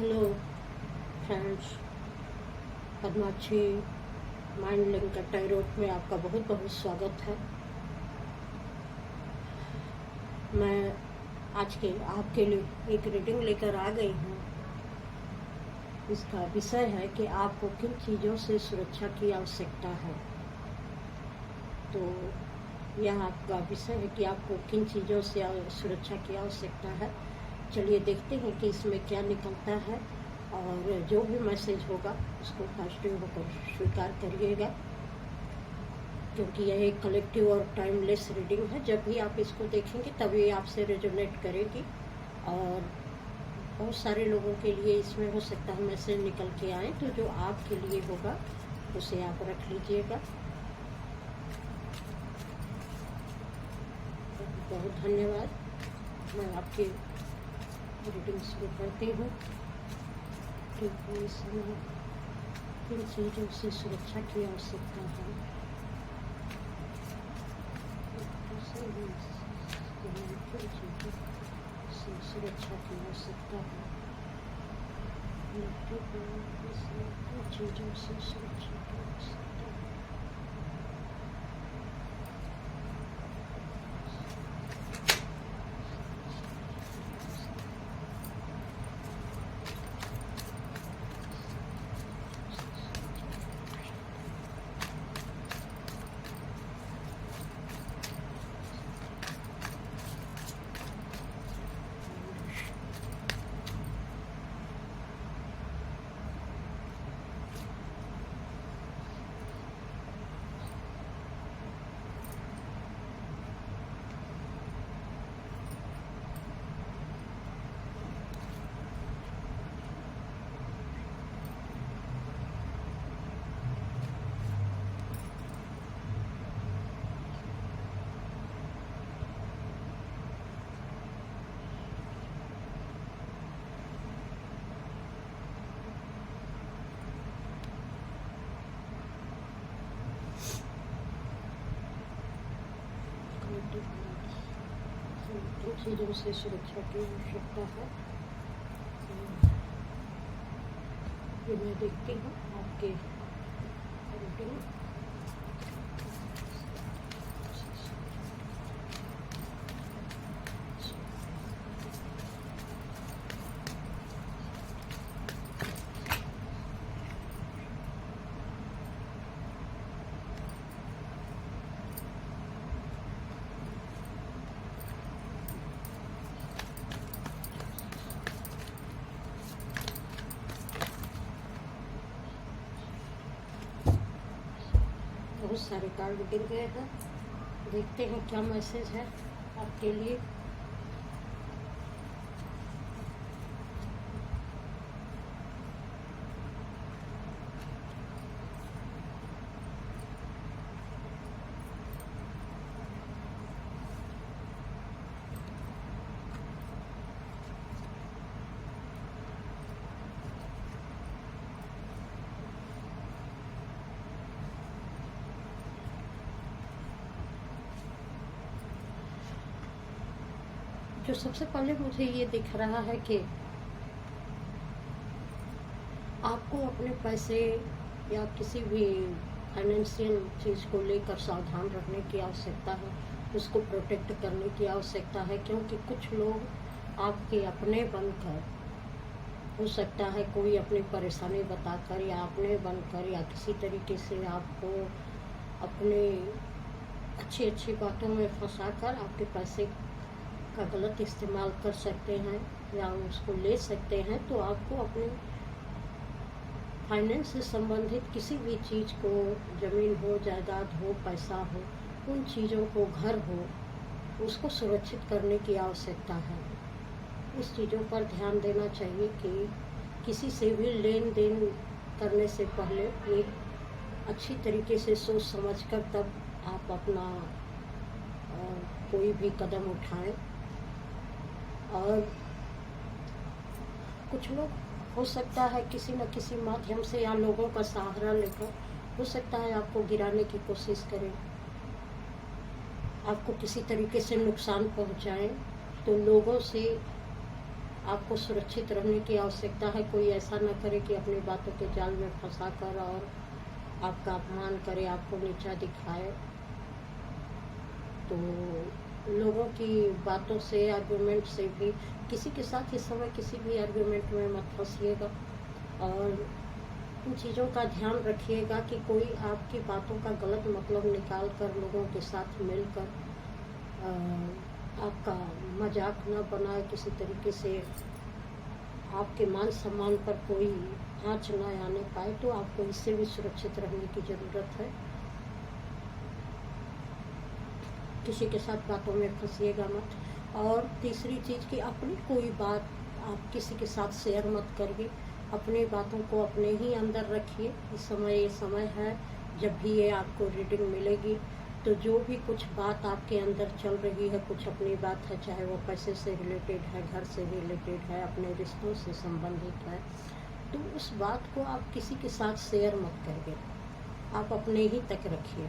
Hello friends, Padmakshi mind link tarot में आपका बहुत बहुत स्वागत है। मैं आज के आपके लिए एक रीडिंग लेकर आ गई हूँ। इसका विषय है कि आपको किन चीज़ों से सुरक्षा की आवश्यकता है। तो यह आपका विषय है कि आपको किन चीज़ों से सुरक्षा की आवश्यकता है। चलिए देखते हैं कि इसमें क्या निकलता है, और जो भी मैसेज होगा उसको पॉजिटिव होकर स्वीकार करिएगा, क्योंकि यह एक कलेक्टिव और टाइमलेस रीडिंग है। जब भी आप इसको देखेंगे तभी आपसे रेजोनेट करेगी, और बहुत सारे लोगों के लिए इसमें हो सकता है मैसेज निकल के आए, तो जो आपके लिए होगा उसे आप रख लीजिएगा। बहुत धन्यवाद। मैं आपकी रीडिंग शुरू करती हूँ कि इसमें किन चीज़ों से सुरक्षा की आवश्यकता है। किन चीज़ों से सुरक्षा की आवश्यकता है। किन चीज़ों से सुरक्षा की आवश्यकता है। चीज़ों से सुरक्षा की आवश्यकता है। ये मैं देखती हूँ आपके रीडिंग। बहुत सारे कार्ड गिर गए हैं। देखते हैं क्या मैसेज है आपके लिए। जो सबसे पहले मुझे ये दिख रहा है कि आपको अपने पैसे या किसी भी फाइनेंशियल चीज़ को लेकर सावधान रहने की आवश्यकता है, उसको प्रोटेक्ट करने की आवश्यकता है। क्योंकि कुछ लोग आपके अपने बनकर, हो सकता है कोई अपनी परेशानी बताकर या अपने बनकर या किसी तरीके से आपको अपने अच्छी अच्छी बातों में फंसाकर आपके पैसे का गलत इस्तेमाल कर सकते हैं या उसको ले सकते हैं। तो आपको अपने फाइनेंस से संबंधित किसी भी चीज़ को, ज़मीन हो, जायदाद हो, पैसा हो, उन चीज़ों को, घर हो, उसको सुरक्षित करने की आवश्यकता है। इस चीज़ों पर ध्यान देना चाहिए कि किसी से भी लेन देन करने से पहले एक अच्छी तरीके से सोच समझकर तब आप अपना कोई भी कदम उठाएं। और कुछ लोग हो सकता है किसी न किसी माध्यम से या लोगों का सहारा लेकर, हो सकता है आपको गिराने की कोशिश करें, आपको किसी तरीके से नुकसान पहुंचाएं। तो लोगों से आपको सुरक्षित रहने की आवश्यकता है। कोई ऐसा न करे कि अपनी बातों के जाल में फंसा कर और आपका अपमान करे, आपको नीचा दिखाए। तो लोगों की बातों से, आर्गुमेंट से भी किसी के साथ इस समय किसी भी आर्गुमेंट में मत फंसिएगा और इन चीज़ों का ध्यान रखिएगा कि कोई आपकी बातों का गलत मतलब निकाल कर लोगों के साथ मिलकर आपका मजाक न बनाए, किसी तरीके से आपके मान सम्मान पर कोई आँच न आने पाए। तो आपको इससे भी सुरक्षित रहने की ज़रूरत है। किसी के साथ बातों में फंसिएगा मत। और तीसरी चीज़ कि अपनी कोई बात आप किसी के साथ शेयर मत करिए। अपनी बातों को अपने ही अंदर रखिए। इस समय ये समय है जब भी ये आपको रीडिंग मिलेगी तो जो भी कुछ बात आपके अंदर चल रही है, कुछ अपनी बात है, चाहे वो पैसे से रिलेटेड है, घर से रिलेटेड है, अपने रिश्तों से संबंधित है, तो उस बात को आप किसी के साथ शेयर मत करिए। आप अपने ही तक रखिए,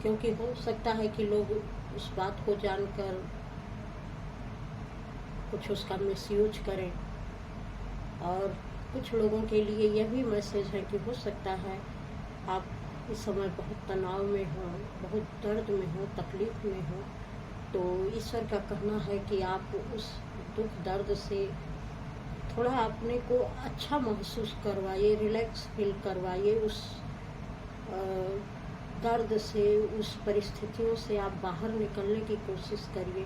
क्योंकि हो सकता है कि लोग उस बात को जानकर कुछ उसका मिसयूज करें। और कुछ लोगों के लिए यह भी मैसेज है कि हो सकता है आप इस समय बहुत तनाव में हो, बहुत दर्द में हो, तकलीफ़ में हो। तो ईश्वर का कहना है कि आप उस दुख दर्द से थोड़ा अपने को अच्छा महसूस करवाइए, रिलैक्स फील करवाइए। उस दर्द से, उस परिस्थितियों से आप बाहर निकलने की कोशिश करिए,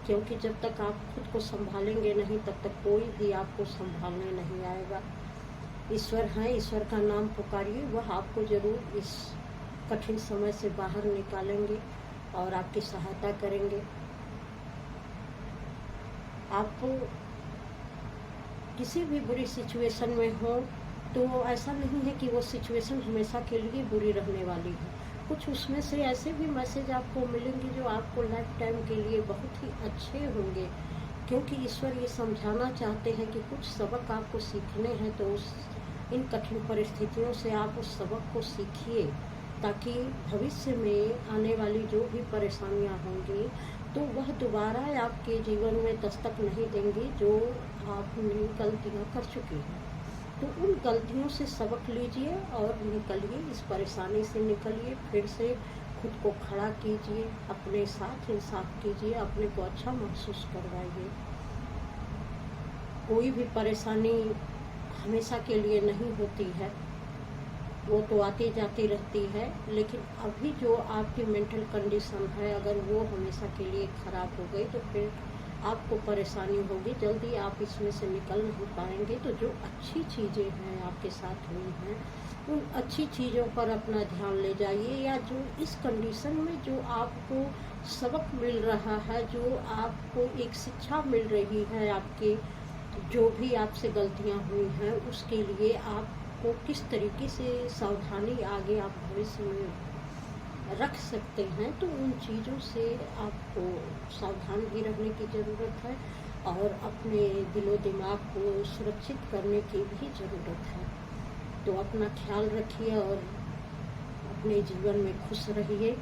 क्योंकि जब तक आप खुद को संभालेंगे नहीं तब तक कोई भी आपको संभालने नहीं आएगा। ईश्वर हैं, ईश्वर का नाम पुकारिए, वह आपको ज़रूर इस कठिन समय से बाहर निकालेंगे और आपकी सहायता करेंगे। आप किसी भी बुरी सिचुएशन में हो तो ऐसा नहीं है कि वो सिचुएशन हमेशा के लिए बुरी रहने वाली है। कुछ उसमें से ऐसे भी मैसेज आपको मिलेंगे जो आपको लाइफ टाइम के लिए बहुत ही अच्छे होंगे, क्योंकि ईश्वर ये समझाना चाहते हैं कि कुछ सबक आपको सीखने हैं। तो इन कठिन परिस्थितियों से आप उस सबक को सीखिए, ताकि भविष्य में आने वाली जो भी परेशानियां होंगी तो वह दोबारा आपके जीवन में दस्तक नहीं देंगी, जो आपने गलतियां कर चुकी हैं। तो उन गलतियों से सबक लीजिए और निकलिए, इस परेशानी से निकलिए, फिर से खुद को खड़ा कीजिए, अपने साथ इंसाफ कीजिए, अपने को अच्छा महसूस करवाइए। कोई भी परेशानी हमेशा के लिए नहीं होती है, वो तो आती जाती रहती है, लेकिन अभी जो आपकी मेंटल कंडीशन है अगर वो हमेशा के लिए ख़राब हो गई तो फिर आपको परेशानी होगी, जल्दी आप इसमें से निकल नहीं पाएंगे। तो जो अच्छी चीज़ें हैं आपके साथ हुई हैं उन अच्छी चीज़ों पर अपना ध्यान ले जाइए, या जो इस कंडीशन में जो आपको सबक मिल रहा है, जो आपको एक शिक्षा मिल रही है, आपके जो भी आपसे गलतियां हुई हैं उसके लिए आपको किस तरीके से सावधानी आगे आप भविष्य में रख सकते हैं, तो उन चीज़ों से आपको सावधान भी रहने की ज़रूरत है और अपने दिलो दिमाग को सुरक्षित करने की भी ज़रूरत है। तो अपना ख्याल रखिए और अपने जीवन में खुश रहिए।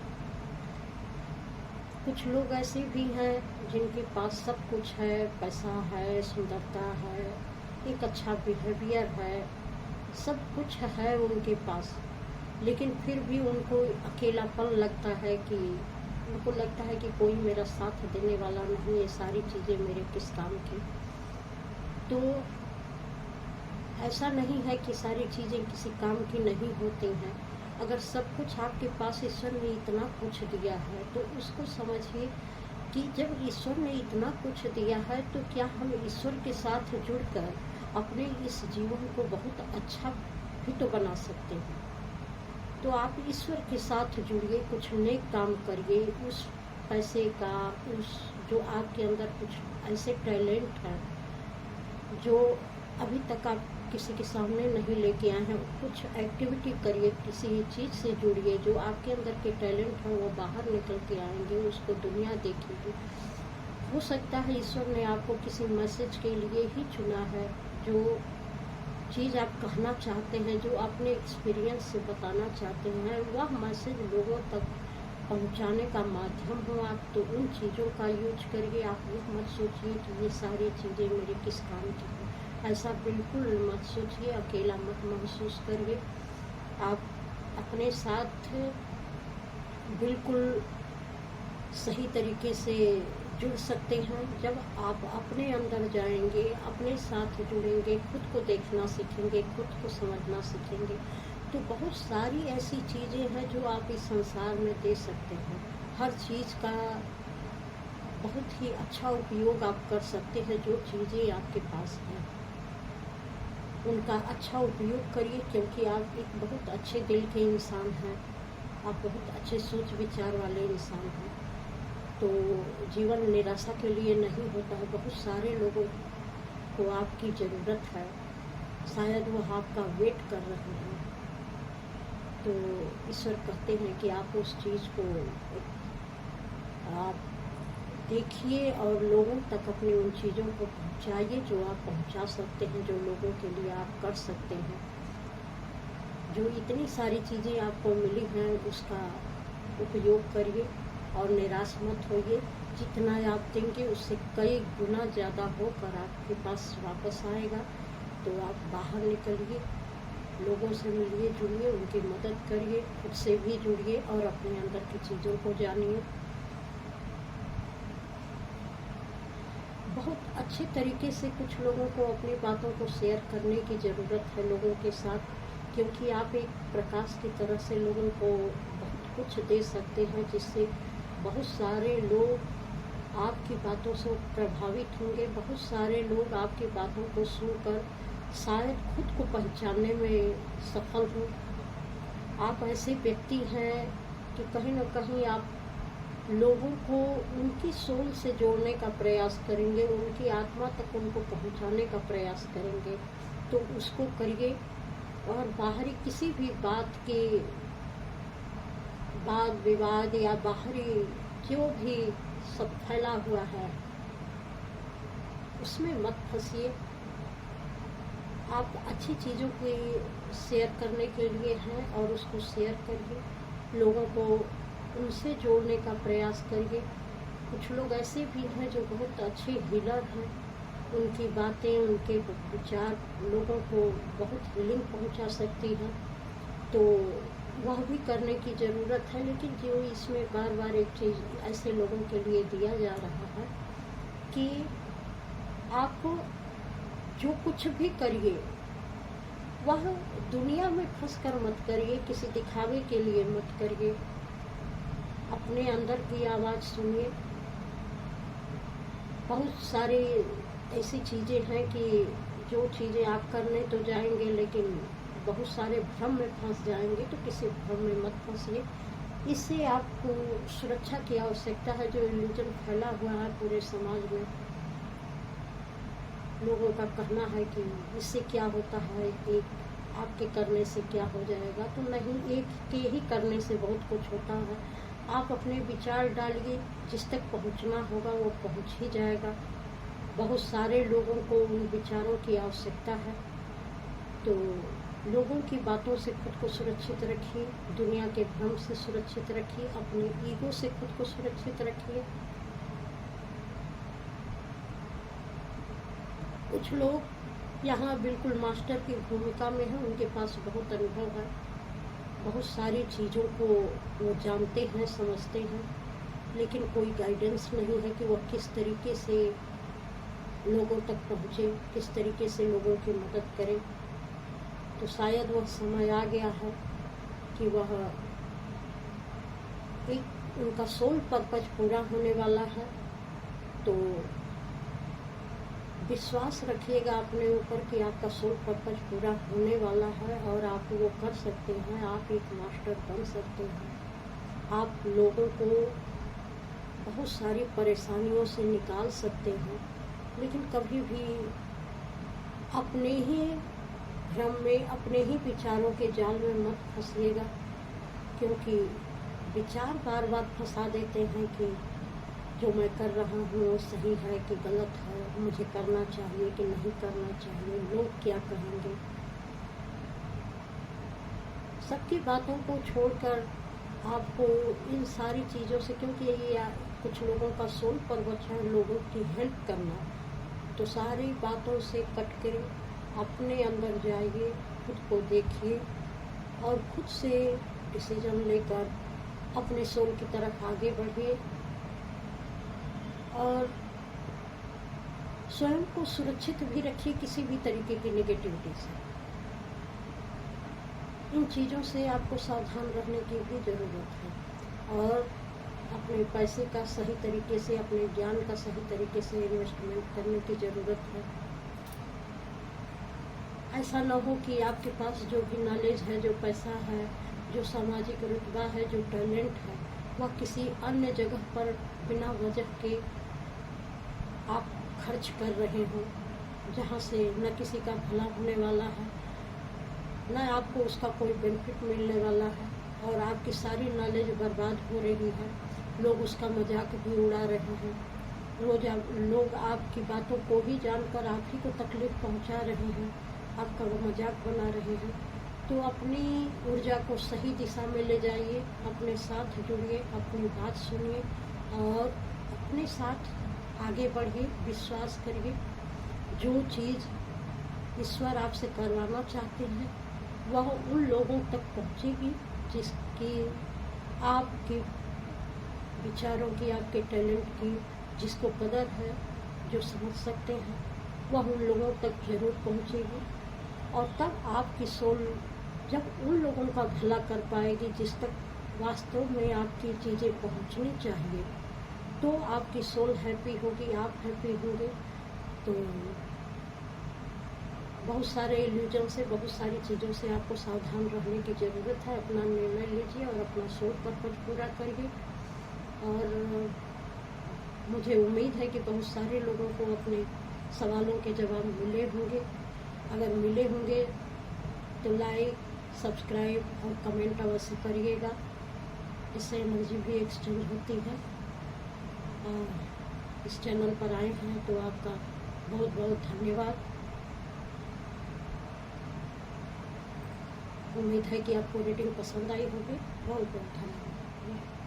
कुछ लोग ऐसे भी हैं जिनके पास सब कुछ है, पैसा है, सुंदरता है, एक अच्छा बिहेवियर है, सब कुछ है उनके पास, लेकिन फिर भी उनको अकेलापन लगता है, कि उनको लगता है कि कोई मेरा साथ देने वाला नहीं, ये सारी चीज़ें मेरे किस काम की। तो ऐसा नहीं है कि सारी चीज़ें किसी काम की नहीं होती हैं। अगर सब कुछ आपके पास ईश्वर ने इतना कुछ दिया है तो उसको समझिए कि जब ईश्वर ने इतना कुछ दिया है तो क्या हम ईश्वर के साथ जुड़कर अपने इस जीवन को बहुत अच्छा भी तो बना सकते हैं। तो आप ईश्वर के साथ जुड़िए, कुछ नेक काम करिए, उस पैसे का, उस जो आपके अंदर कुछ ऐसे टैलेंट हैं जो अभी तक आप किसी के सामने नहीं लेके आए हैं, कुछ एक्टिविटी करिए, किसी चीज़ से जुड़िए, जो आपके अंदर के टैलेंट हैं वो बाहर निकल के आएंगे, उसको दुनिया देखेगी। हो सकता है ईश्वर ने आपको किसी मैसेज के लिए ही चुना है, जो चीज़ आप कहना चाहते हैं, जो अपने एक्सपीरियंस से बताना चाहते हैं, वह मैसेज लोगों तक पहुंचाने का माध्यम हो आप, तो उन चीज़ों का यूज करिए। आप ये मत सोचिए कि ये सारी चीज़ें मेरे किस काम की हैं, ऐसा बिल्कुल मत सोचिए। अकेला मत महसूस करिए। आप अपने साथ बिल्कुल सही तरीके से जुड़ सकते हैं जब आप अपने अंदर जाएंगे, अपने साथ जुड़ेंगे, खुद को देखना सीखेंगे, खुद को समझना सीखेंगे, तो बहुत सारी ऐसी चीज़ें हैं जो आप इस संसार में दे सकते हैं। हर चीज़ का बहुत ही अच्छा उपयोग आप कर सकते हैं। जो चीज़ें आपके पास हैं उनका अच्छा उपयोग करिए, क्योंकि आप एक बहुत अच्छे दिल के इंसान हैं, आप बहुत अच्छे सोच विचार वाले इंसान हैं। तो जीवन निराशा के लिए नहीं होता है। बहुत सारे लोगों को आपकी ज़रूरत है, शायद वो आपका वेट कर रहे हैं। तो ईश्वर कहते हैं कि आप उस चीज़ को आप देखिए और लोगों तक अपनी उन चीज़ों को पहुंचाइए जो आप पहुंचा सकते हैं, जो लोगों के लिए आप कर सकते हैं। जो इतनी सारी चीज़ें आपको मिली हैं उसका उपयोग करिए और निराश मत होइए। जितना आप देंगे उससे कई गुना ज़्यादा होकर आपके पास वापस आएगा। तो आप बाहर निकलिए, लोगों से मिलिए, जुड़िए, उनकी मदद करिए, खुद से भी जुड़िए और अपने अंदर की चीज़ों को जानिए। बहुत अच्छे तरीके से कुछ लोगों को अपनी बातों को शेयर करने की ज़रूरत है लोगों के साथ, क्योंकि आप एक प्रकाश की तरह से लोगों को बहुत कुछ दे सकते हैं, जिससे बहुत सारे लोग आपकी बातों से प्रभावित होंगे। बहुत सारे लोग आपकी बातों को सुनकर शायद खुद को पहचानने में सफल हों। आप ऐसे व्यक्ति हैं कि कहीं न कहीं आप लोगों को उनकी सोल से जोड़ने का प्रयास करेंगे, उनकी आत्मा तक उनको पहुंचाने का प्रयास करेंगे। तो उसको करिए और बाहरी किसी भी बात के वाद विवाद या बाहरी जो भी सब फैला हुआ है उसमें मत फंसिए। आप अच्छी चीज़ों की शेयर करने के लिए हैं और उसको शेयर करिए, लोगों को उनसे जोड़ने का प्रयास करिए। कुछ लोग ऐसे भी हैं जो बहुत अच्छे हीलर हैं, उनकी बातें, उनके विचार लोगों को बहुत हीलिंग पहुंचा सकती हैं, तो वह भी करने की ज़रूरत है। लेकिन जो इसमें बार बार एक चीज़ ऐसे लोगों के लिए दिया जा रहा है कि आप जो कुछ भी करिए वह दुनिया में फंसकर मत करिए, किसी दिखावे के लिए मत करिए। अपने अंदर की आवाज़ सुनिए। बहुत सारी ऐसी चीज़ें हैं कि जो चीज़ें आप करने तो जाएंगे लेकिन बहुत सारे भ्रम में फंस जाएंगे, तो किसी भ्रम में मत फंसिए। इससे आपको सुरक्षा की आवश्यकता है। जो इल्यूजन फैला हुआ है पूरे समाज में, लोगों का कहना है कि इससे क्या होता है, एक आपके करने से क्या हो जाएगा, तो नहीं, एक के ही करने से बहुत कुछ होता है। आप अपने विचार डालिए, जिस तक पहुंचना होगा वो पहुंच ही जाएगा। बहुत सारे लोगों को उन विचारों की आवश्यकता है। तो लोगों की बातों से खुद को सुरक्षित रखिए, दुनिया के भ्रम से सुरक्षित रखिए, अपने ईगो से खुद को सुरक्षित रखिए। कुछ लोग यहाँ बिल्कुल मास्टर की भूमिका में हैं, उनके पास बहुत अनुभव है, बहुत सारी चीज़ों को वो जानते हैं, समझते हैं, लेकिन कोई गाइडेंस नहीं है कि वह किस तरीके से लोगों तक पहुँचे, किस तरीके से लोगों की मदद करें। तो शायद वह समय आ गया है कि वह एक उनका सोल पर्पज पूरा होने वाला है। तो विश्वास रखिएगा अपने ऊपर कि आपका सोल पर्पज पूरा होने वाला है और आप वो कर सकते हैं। आप एक मास्टर बन सकते हैं। आप लोगों को बहुत सारी परेशानियों से निकाल सकते हैं, लेकिन कभी भी अपने ही भ्रम में, अपने ही विचारों के जाल में मत फंसिएगा, क्योंकि विचार बार बार फंसा देते हैं कि जो मैं कर रहा हूँ वो सही है कि गलत है, मुझे करना चाहिए कि नहीं करना चाहिए, लोग क्या कहेंगे। सबकी बातों को छोड़कर आपको इन सारी चीज़ों से, क्योंकि ये कुछ लोगों का सोल पर्वत है, लोगों की हेल्प करना, तो सारी बातों से कट कर अपने अंदर जाइए, खुद को देखिए और खुद से डिसीजन लेकर अपने सोल की तरफ आगे बढ़िए और स्वयं को सुरक्षित भी रखिए किसी भी तरीके की नेगेटिविटी से। इन चीज़ों से आपको सावधान रहने की भी ज़रूरत है और अपने पैसे का सही तरीके से, अपने ज्ञान का सही तरीके से इन्वेस्टमेंट करने की ज़रूरत है। ऐसा न हो कि आपके पास जो भी नॉलेज है, जो पैसा है, जो सामाजिक रुतबा है, जो टैलेंट है, वह किसी अन्य जगह पर बिना वजह के आप खर्च कर रहे हो, जहाँ से न किसी का भला होने वाला है, न आपको उसका कोई बेनिफिट मिलने वाला है और आपकी सारी नॉलेज बर्बाद हो रही है। लोग उसका मजाक भी उड़ा रहे हैं। लोग आपकी बातों को ही जानकर आप ही को तकलीफ पहुंचा रहे हैं, आपका वो मजाक बना रहे हैं। तो अपनी ऊर्जा को सही दिशा में ले जाइए, अपने साथ जुड़िए, अपनी बात सुनिए और अपने साथ आगे बढ़िए। विश्वास करिए, जो चीज़ ईश्वर आपसे करवाना चाहते हैं वह उन लोगों तक पहुंचेगी जिसकी, आपके विचारों की, आपके टैलेंट की जिसको कदर है, जो समझ सकते हैं, वह उन लोगों तक जरूर पहुंचेगी। और तब आपकी सोल जब उन लोगों का भला कर पाएगी जिस तक वास्तव में आपकी चीज़ें पहुंचनी चाहिए, तो आपकी सोल हैप्पी होगी, आप हैप्पी होंगे। तो बहुत सारे इल्यूजन से, बहुत सारी चीज़ों से आपको सावधान रहने की ज़रूरत है। अपना निर्णय लीजिए और अपना सोल पर्पज पूरा करिए। और मुझे उम्मीद है कि बहुत सारे लोगों को अपने सवालों के जवाब मिले होंगे। अगर मिले होंगे तो लाइक, सब्सक्राइब और कमेंट अवश्य करिएगा, इससे एनर्जी भी एक्सचेंज होती है। और इस चैनल पर आए हैं तो आपका बहुत बहुत धन्यवाद। उम्मीद है कि आपको रीडिंग पसंद आई होगी। बहुत बहुत धन्यवाद।